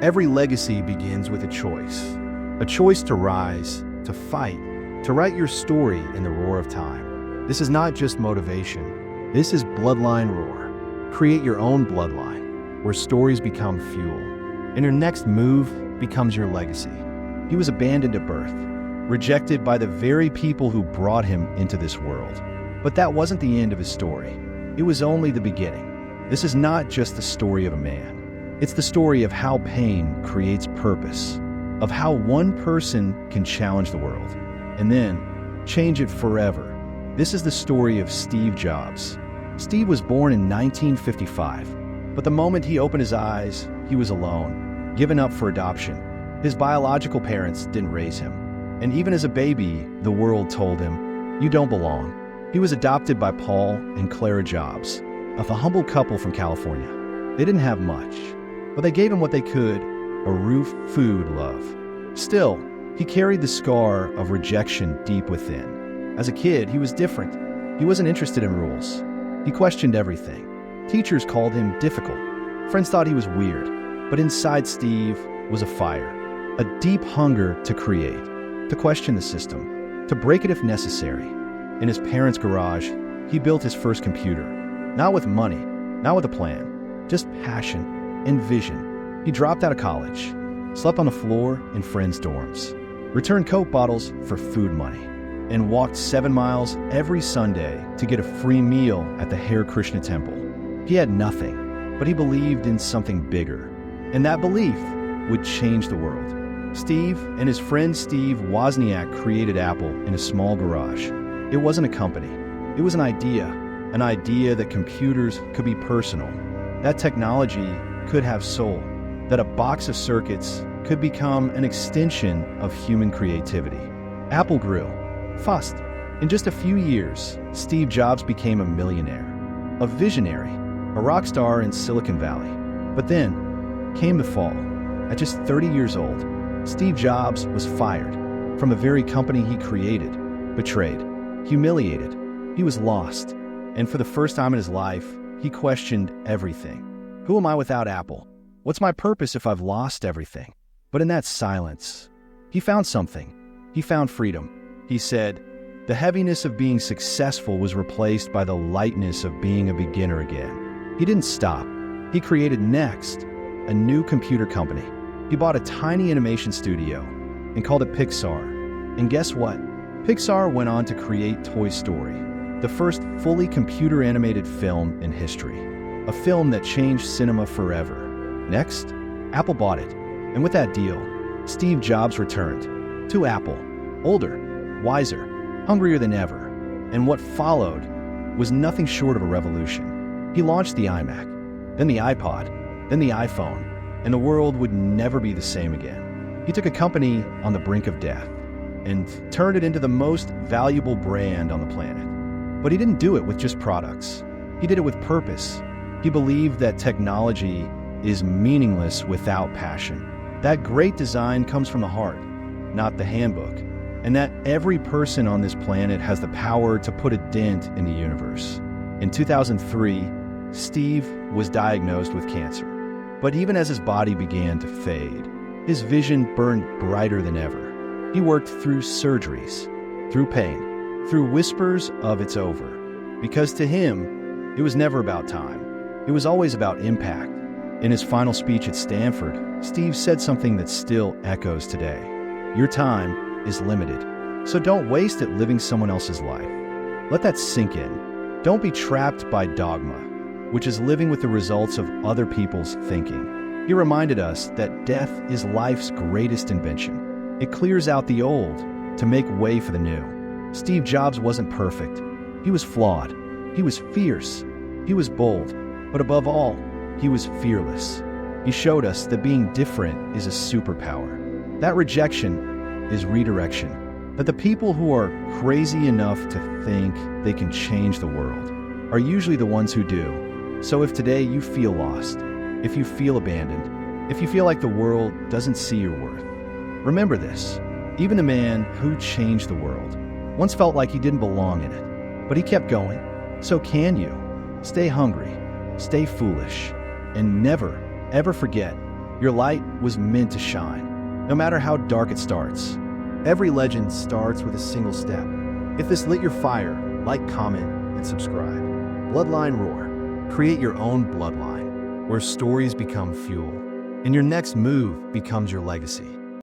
Every legacy begins with a choice to rise, to fight, to write your story in the roar of time. This is not just motivation. This is bloodline roar. Create your own bloodline, where stories become fuel, and your next move becomes your legacy. He was abandoned at birth, rejected by the very people who brought him into this world. But that wasn't the end of his story. It was only the beginning. This is not just the story of a man. It's the story of how pain creates purpose, of how one person can challenge the world, and then change it forever. This is the story of Steve Jobs. Steve was born in 1955, but the moment he opened his eyes, he was alone, given up for adoption. His biological parents didn't raise him, and even as a baby, the world told him, "You don't belong." He was adopted by Paul and Clara Jobs, a humble couple from California. They didn't have much, but they gave him what they could: a roof, food, love. Still, he carried the scar of rejection deep within. As a kid, he was different. He wasn't interested in rules. He questioned everything. Teachers called him difficult. Friends thought he was weird. But inside Steve was a fire, a deep hunger to create, to question the system, to break it if necessary. In his parents' garage, he built his first computer. Not with money, not with a plan, just passion and vision. He dropped out of college, slept on the floor in friends' dorms, returned Coke bottles for food money, and walked 7 miles every Sunday to get a free meal at the Hare Krishna temple. He had nothing, but he believed in something bigger, and that belief would change the world. Steve and his friend Steve Wozniak created Apple in a small garage. It wasn't a company. It was an idea that computers could be personal, that technology could have soul, that a box of circuits could become an extension of human creativity. Apple grew fast. In just a few years, Steve Jobs became a millionaire, a visionary, a rock star in Silicon Valley. But then came the fall. At just 30 years old, Steve Jobs was fired from the very company he created, betrayed, humiliated. He was lost. And for the first time in his life, he questioned everything. Who am I without Apple? What's my purpose if I've lost everything? But in that silence, he found something. He found freedom. He said, the heaviness of being successful was replaced by the lightness of being a beginner again. He didn't stop. He created Next, a new computer company. He bought a tiny animation studio and called it Pixar. And guess what? Pixar went on to create Toy Story, the first fully computer-animated film in history, a film that changed cinema forever. Next, Apple bought it, and with that deal, Steve Jobs returned to Apple, older, wiser, hungrier than ever, and what followed was nothing short of a revolution. He launched the iMac, then the iPod, then the iPhone, and the world would never be the same again. He took a company on the brink of death and turned it into the most valuable brand on the planet. But he didn't do it with just products. He did it with purpose. He believed that technology is meaningless without passion. That great design comes from the heart, not the handbook, and that every person on this planet has the power to put a dent in the universe. In 2003, Steve was diagnosed with cancer. But even as his body began to fade, his vision burned brighter than ever. He worked through surgeries, through pain, through whispers of it's over. Because to him, it was never about time. It was always about impact. In his final speech at Stanford, Steve said something that still echoes today. Your time is limited, so don't waste it living someone else's life. Let that sink in. Don't be trapped by dogma, which is living with the results of other people's thinking. He reminded us that death is life's greatest invention. It clears out the old to make way for the new. Steve Jobs wasn't perfect. He was flawed. He was fierce. He was bold. But above all, he was fearless. He showed us that being different is a superpower. That rejection is redirection. That the people who are crazy enough to think they can change the world are usually the ones who do. So if today you feel lost, if you feel abandoned, if you feel like the world doesn't see your worth, remember this. Even the man who changed the world once felt like he didn't belong in it, but he kept going. So can you. Stay hungry, stay foolish, and never, ever forget Your light was meant to shine, no matter how dark it starts. Every legend starts with a single step. If this lit your fire, like, comment, and subscribe. Bloodline Roar. Create your own bloodline, where stories become fuel, and your next move becomes your legacy.